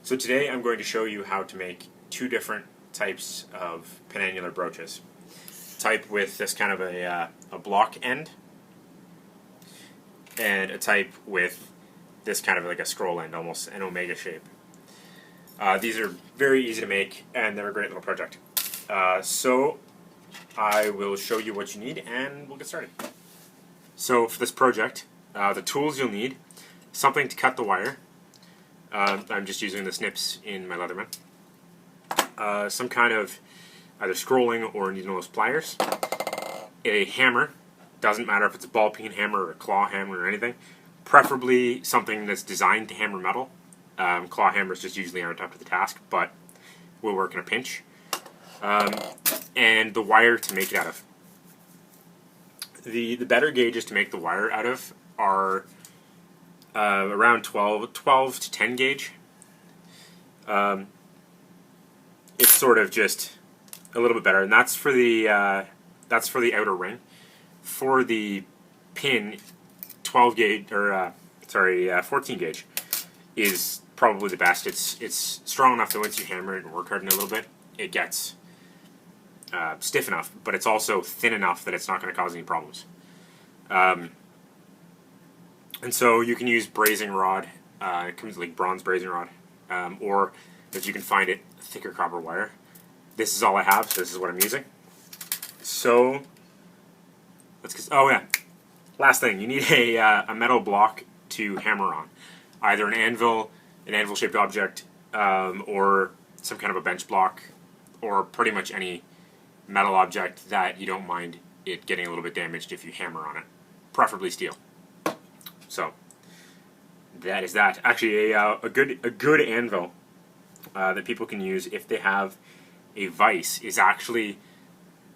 So today I'm going to show you how to make two different types of penannular brooches. Type with this kind of a block end, and a type with this kind of like a scroll end, almost an omega shape. These are very easy to make, and they're a great little project. So I will show you what you need, and we'll get started. So for this project, the tools you'll need: something to cut the wire. I'm just using the snips in my Leatherman. Some kind of either scrolling or needleless pliers. A hammer. Doesn't matter if it's a ball peen hammer or a claw hammer or anything. Preferably something that's designed to hammer metal. Claw hammers just usually aren't up to the task, but will work in a pinch. And the wire to make it out of. The better gauges to make the wire out of are around 12 to 10 gauge. It's sort of just a little bit better, and that's for the outer ring. For the pin, 12 gauge or 14 gauge is probably the best. It's strong enough that once you hammer it and work hard in it a little bit, it gets stiff enough, but it's also thin enough that it's not going to cause any problems. And so you can use brazing rod. It comes like bronze brazing rod, or if you can find it, thicker copper wire. This is all I have, so this is what I'm using. So let's get. Oh yeah, last thing, you need a metal block to hammer on, either an anvil-shaped object, or some kind of a bench block, or pretty much any metal object that you don't mind it getting a little bit damaged if you hammer on it, preferably steel. So that is that. Actually, a good anvil that people can use if they have a vise is actually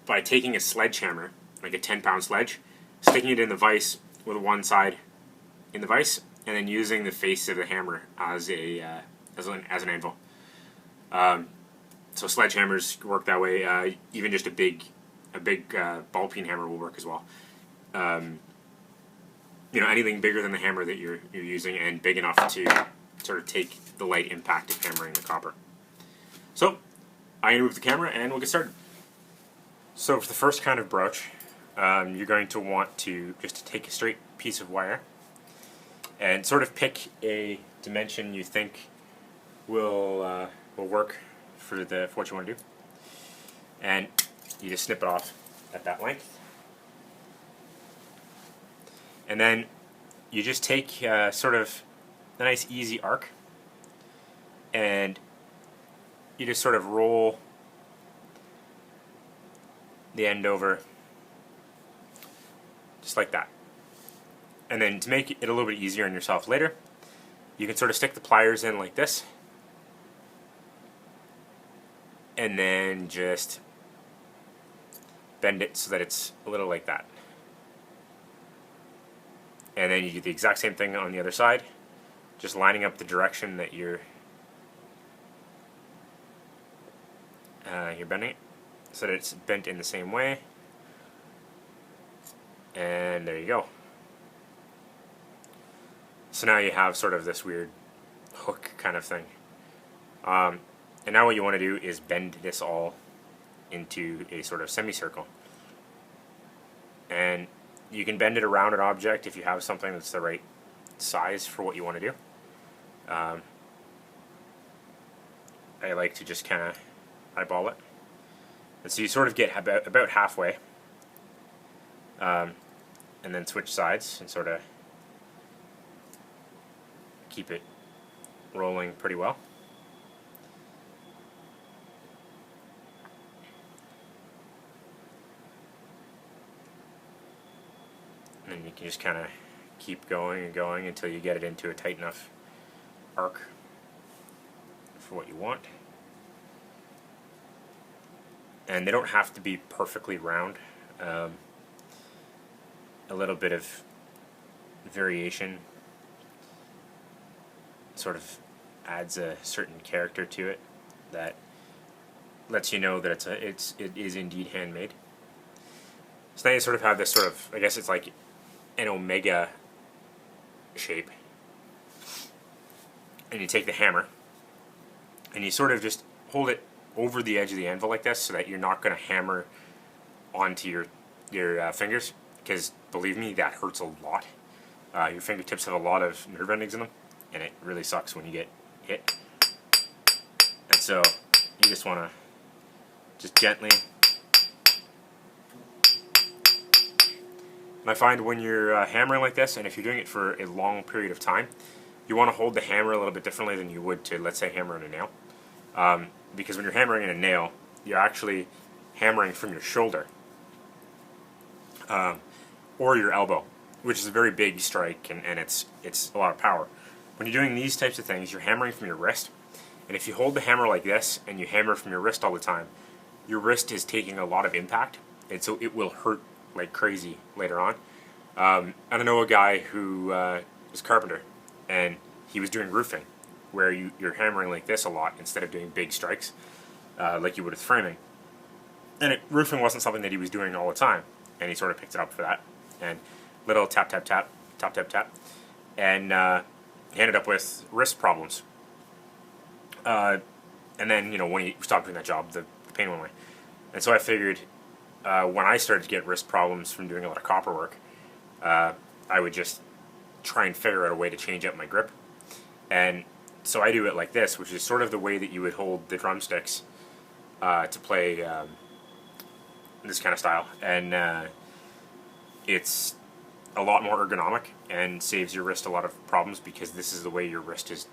by taking a sledgehammer, like a 10-pound sledge, sticking it in the vise with one side in the vise, and then using the face of the hammer as an anvil. So sledgehammers work that way. Even just a big ball peen hammer will work as well. Anything bigger than the hammer that you're using, and big enough to sort of take the light impact of hammering the copper. So I'm going to move the camera and we'll get started. So for the first kind of brooch, you're going to want to just take a straight piece of wire and sort of pick a dimension you think will work for what you want to do, and you just snip it off at that length. And then you just take sort of a nice easy arc, and you just sort of roll the end over just like that. And then to make it a little bit easier on yourself later, you can sort of stick the pliers in like this, and then just bend it so that it's a little like that. And then you do the exact same thing on the other side, just lining up the direction that you're bending it, so that it's bent in the same way. And there you go. So now you have sort of this weird hook kind of thing. And now what you want to do is bend this all into a sort of semicircle. And you can bend it around an object if you have something that's the right size for what you want to do. I like to just kind of eyeball it. And so you sort of get about halfway, and then switch sides and sort of keep it rolling pretty well. And you can just kind of keep going and going until you get it into a tight enough arc for what you want. And they don't have to be perfectly round. A little bit of variation sort of adds a certain character to it that lets you know that it is indeed handmade. So now you sort of have this sort of, I guess it's like an omega shape, and you take the hammer and you sort of just hold it over the edge of the anvil like this, so that you're not going to hammer onto your fingers, because believe me, that hurts a lot. Your fingertips have a lot of nerve endings in them, and it really sucks when you get hit. And so you just want to just gently. And I find when you're hammering like this, and if you're doing it for a long period of time, you want to hold the hammer a little bit differently than you would to, let's say, hammer in a nail. Because when you're hammering in a nail, you're actually hammering from your shoulder or your elbow, which is a very big strike, and it's a lot of power. When you're doing these types of things, you're hammering from your wrist, and if you hold the hammer like this and you hammer from your wrist all the time, your wrist is taking a lot of impact, and so it will hurt like crazy later on. I know a guy who was a carpenter, and he was doing roofing, where you're hammering like this a lot instead of doing big strikes like you would with framing. And roofing wasn't something that he was doing all the time, and he sort of picked it up for that. And little tap, tap, tap, tap, tap, tap, and he ended up with wrist problems. And then, when he stopped doing that job, the pain went away. And so I figured when I started to get wrist problems from doing a lot of copper work, I would just try and figure out a way to change up my grip. And so I do it like this, which is sort of the way that you would hold the drumsticks to play this kind of style. And it's a lot more ergonomic and saves your wrist a lot of problems, because this is the way your wrist is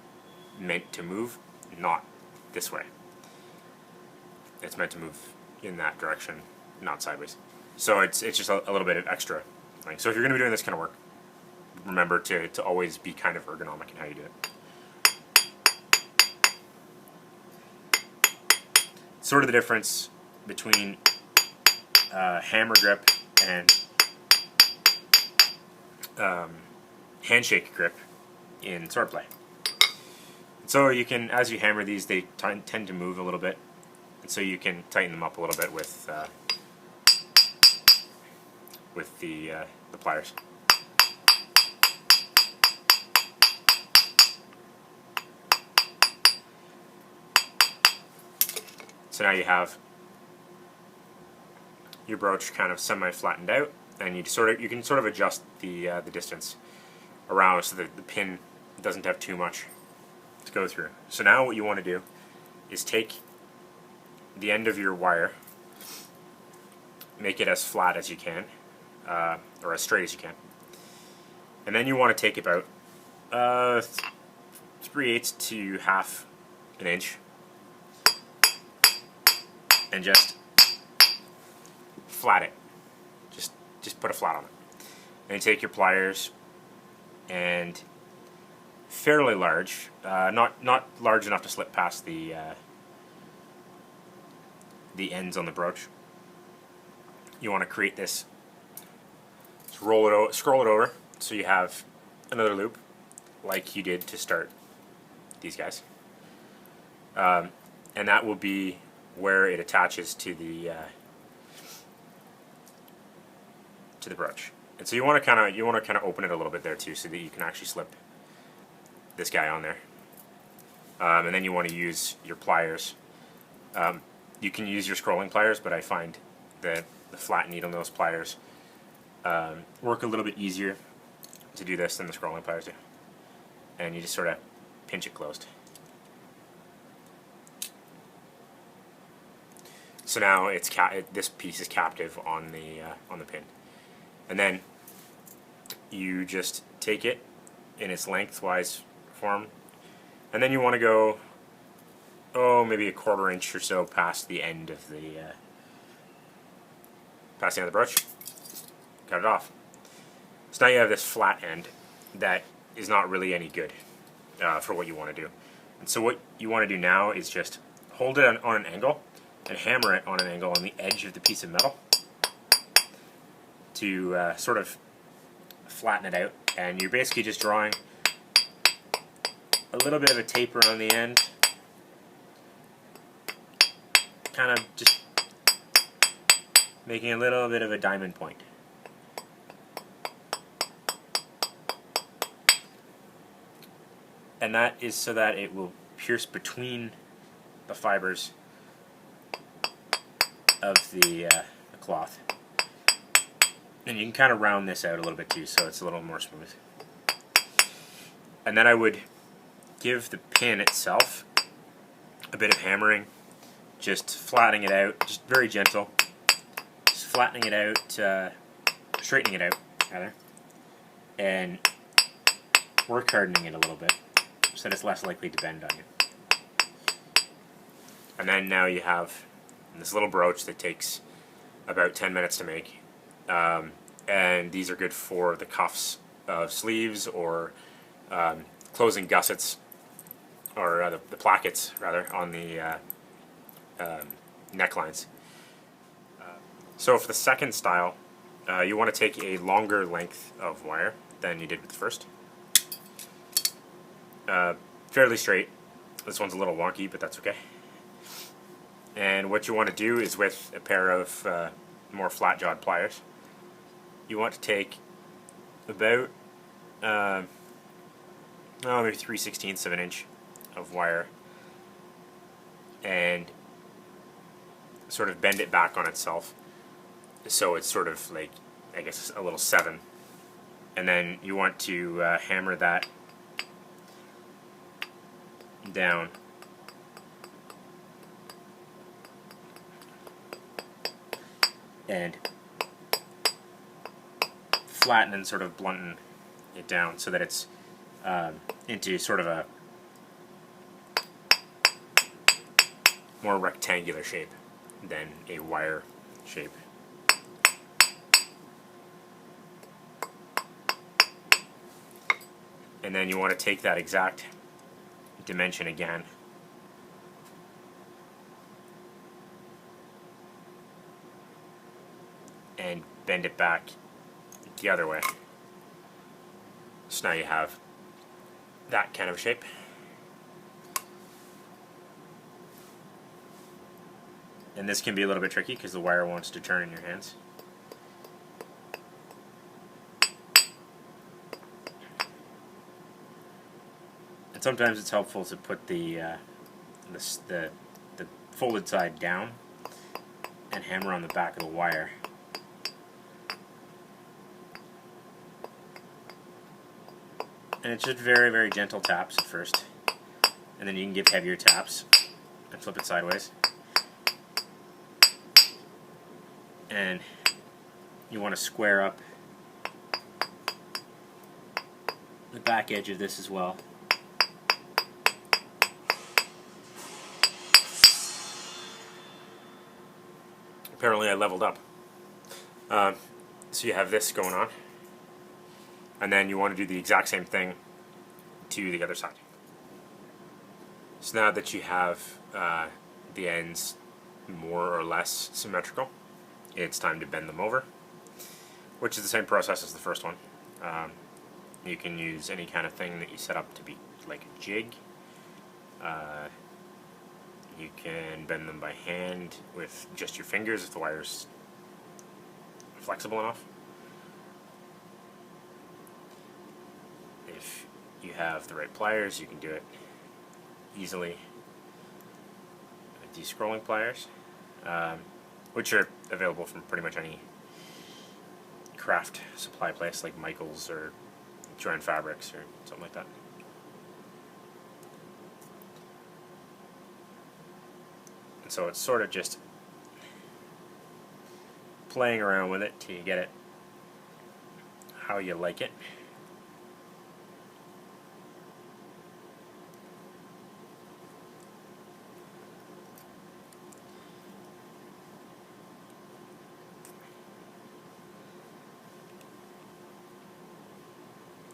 meant to move, not this way. It's meant to move in that direction, not sideways. So it's just a little bit of extra. So if you're going to be doing this kind of work, remember to always be kind of ergonomic in how you do it. Sort of the difference between hammer grip and handshake grip in swordplay. So you can, as you hammer these, they tend to move a little bit, and so you can tighten them up a little bit with the pliers. So now you have your brooch kind of semi-flattened out, and you can sort of adjust the distance around so that the pin doesn't have too much to go through. So now what you want to do is take the end of your wire, make it as flat as you can, or as straight as you can, and then you want to take about 3/8 to half an inch, and just flat it. Just put a flat on it. And you take your pliers, and fairly large, not large enough to slip past the ends on the brooch. You want to create this. Just scroll it over, so you have another loop, like you did to start these guys, and that will be where it attaches to the brooch. And so you want to kind of open it a little bit there too, so that you can actually slip this guy on there. And then you want to use your pliers. You can use your scrolling pliers, but I find that the flat needle nose pliers work a little bit easier to do this than the scrolling pliers do. And you just sort of pinch it closed. So now this piece is captive on the pin, and then you just take it in its lengthwise form, and then you want to go maybe a 1/4 inch or so past the end of the brooch. Cut it off. So now you have this flat end that is not really any good for what you want to do. And so what you want to do now is just hold it on an angle and hammer it on an angle on the edge of the piece of metal to sort of flatten it out. And you're basically just drawing a little bit of a taper on the end, kind of just making a little bit of a diamond point. And that is so that it will pierce between the fibers of the cloth. And you can kind of round this out a little bit too, so it's a little more smooth. And then I would give the pin itself a bit of hammering, just flattening it out, just very gentle, just flattening it out, straightening it out rather, and work hardening it a little bit so that it's less likely to bend on you. And then now you have this little brooch that takes about 10 minutes to make, and these are good for the cuffs of sleeves or closing gussets, or the plackets rather, on the necklines. So for the second style, you want to take a longer length of wire than you did with the first. Fairly straight. This one's a little wonky, but that's okay. And what you want to do is, with a pair of more flat-jawed pliers, you want to take about maybe 3/16 of an inch of wire and sort of bend it back on itself, so it's sort of like, I guess, a little 7. And then you want to hammer that down and flatten and sort of blunten it down so that it's into sort of a more rectangular shape than a wire shape. And then you want to take that exact dimension again and bend it back the other way. So now you have that kind of shape. And this can be a little bit tricky because the wire wants to turn in your hands. And sometimes it's helpful to put the folded side down and hammer on the back of the wire. And it's just very, very gentle taps at first, and then you can give heavier taps and flip it sideways. And you want to square up the back edge of this as well. Apparently I leveled up. So you have this going on. And then you want to do the exact same thing to the other side. So now that you have the ends more or less symmetrical, it's time to bend them over, which is the same process as the first one. You can use any kind of thing that you set up to be like a jig. You can bend them by hand with just your fingers if the wire's flexible enough. If you have the right pliers, you can do it easily with these scrolling pliers, which are available from pretty much any craft supply place like Michael's or Joanne Fabrics or something like that. And so it's sort of just playing around with it till you get it how you like it.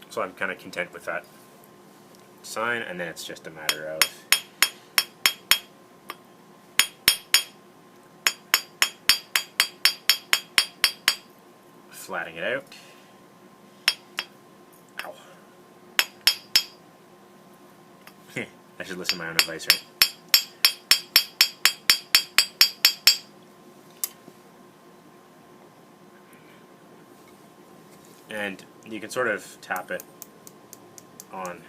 So I'm kind of content with that design, and then it's just a matter of flattening it out. Ow. I should listen to my own advice, right? And you can sort of tap it on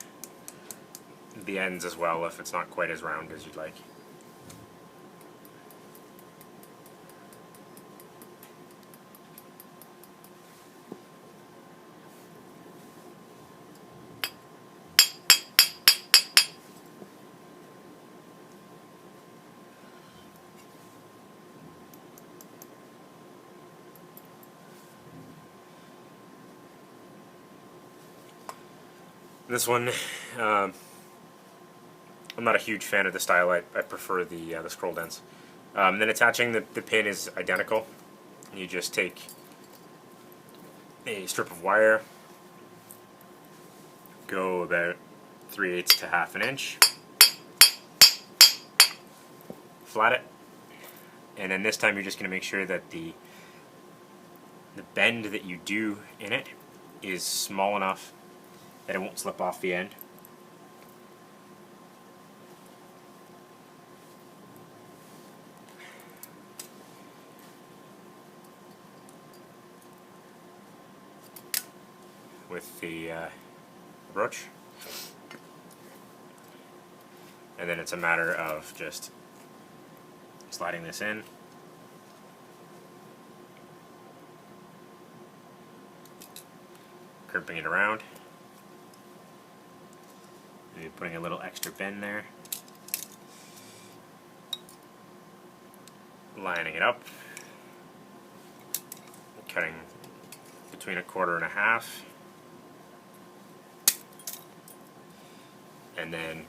the ends as well if it's not quite as round as you'd like. This one, I'm not a huge fan of the style. I prefer the scroll ends. Then attaching the pin is identical. You just take a strip of wire, go about 3/8 to half an inch, flat it, and then this time you're just going to make sure that the bend that you do in it is small enough that it won't slip off the end. With the brooch, and then it's a matter of just sliding this in, crimping it around, maybe putting a little extra bend there, lining it up, cutting between 1/4 and 1/2, and then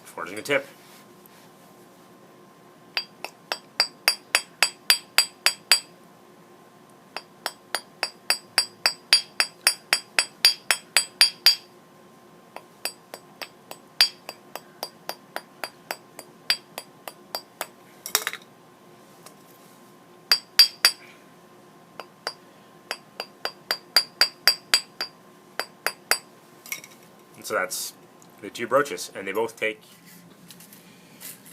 forging the tip. And so that's the 2 brooches, and they both take.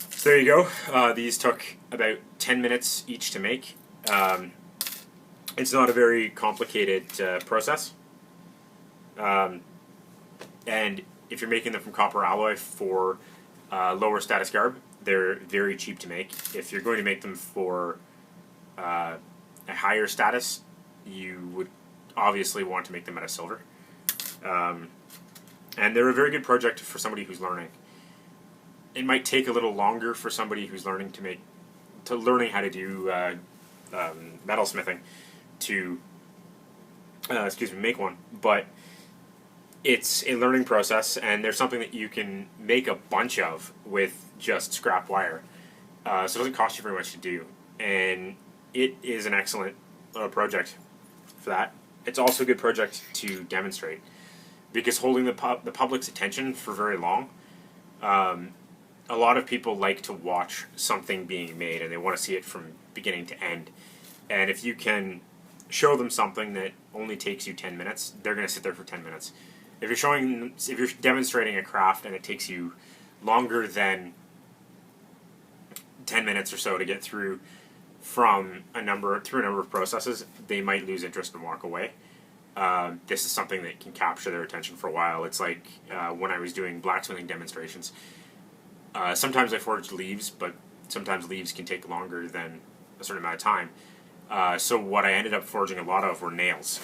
So there you go. These took about 10 minutes each to make. It's not a very complicated process. And if you're making them from copper alloy for lower status garb, they're very cheap to make. If you're going to make them for a higher status, you would obviously want to make them out of silver. And they're a very good project for somebody who's learning. It might take a little longer for somebody who's learning learning how to do metalsmithing to make one, but it's a learning process, and there's something that you can make a bunch of with just scrap wire. So it doesn't cost you very much to do, and it is an excellent project for that. It's also a good project to demonstrate, because holding the public's attention for very long, a lot of people like to watch something being made, and they want to see it from beginning to end. And if you can show them something that only takes you 10 minutes, they're going to sit there for 10 minutes. If you're demonstrating a craft and it takes you longer than 10 minutes or so to get through a number of processes, they might lose interest and walk away. This is something that can capture their attention for a while. It's like when I was doing blacksmithing demonstrations. Sometimes I forged leaves, but sometimes leaves can take longer than a certain amount of time. So what I ended up forging a lot of were nails.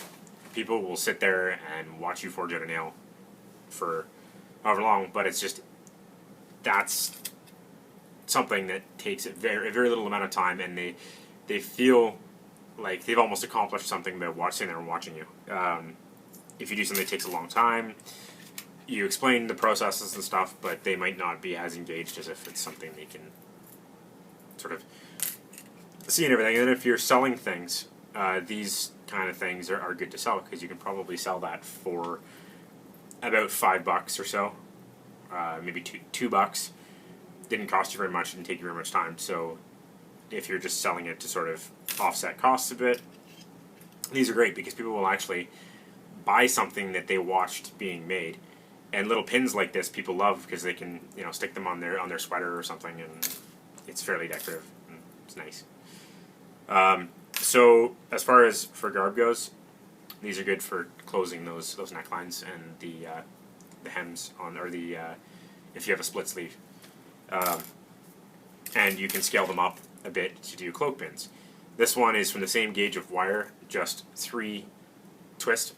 People will sit there and watch you forge out a nail for however long, but that's something that takes a very little amount of time, and they feel like they've almost accomplished something by sitting there and watching you. If you do something that takes a long time, you explain the processes and stuff, but they might not be as engaged as if it's something they can sort of see and everything. And then if you're selling things, these kind of things are good to sell, because you can probably sell that for about $5 or so, maybe $2. Didn't cost you very much, didn't take you very much time. So if you're just selling it to sort of offset costs a bit, these are great, because people will actually buy something that they watched being made. And little pins like this people love, because they can stick them on their sweater or something, and it's fairly decorative. And it's nice. So as far as for garb goes, these are good for closing those necklines and the hems on, or if you have a split sleeve. And you can scale them up a bit to do cloak pins. This one is from the same gauge of wire, just 3 twists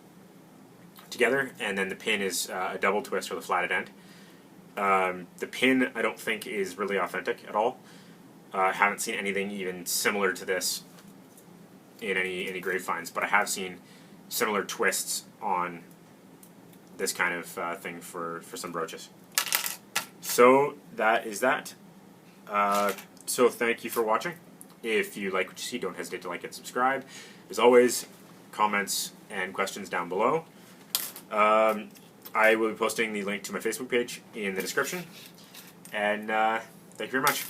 together, and then the pin is a double twist for the flatted end. The pin, I don't think, is really authentic at all. I haven't seen anything even similar to this in any grave finds, but I have seen similar twists on this kind of thing for some brooches. So that is that. So thank you for watching. If you like what you see, don't hesitate to like and subscribe. As always, comments and questions down below. I will be posting the link to my Facebook page in the description. And thank you very much.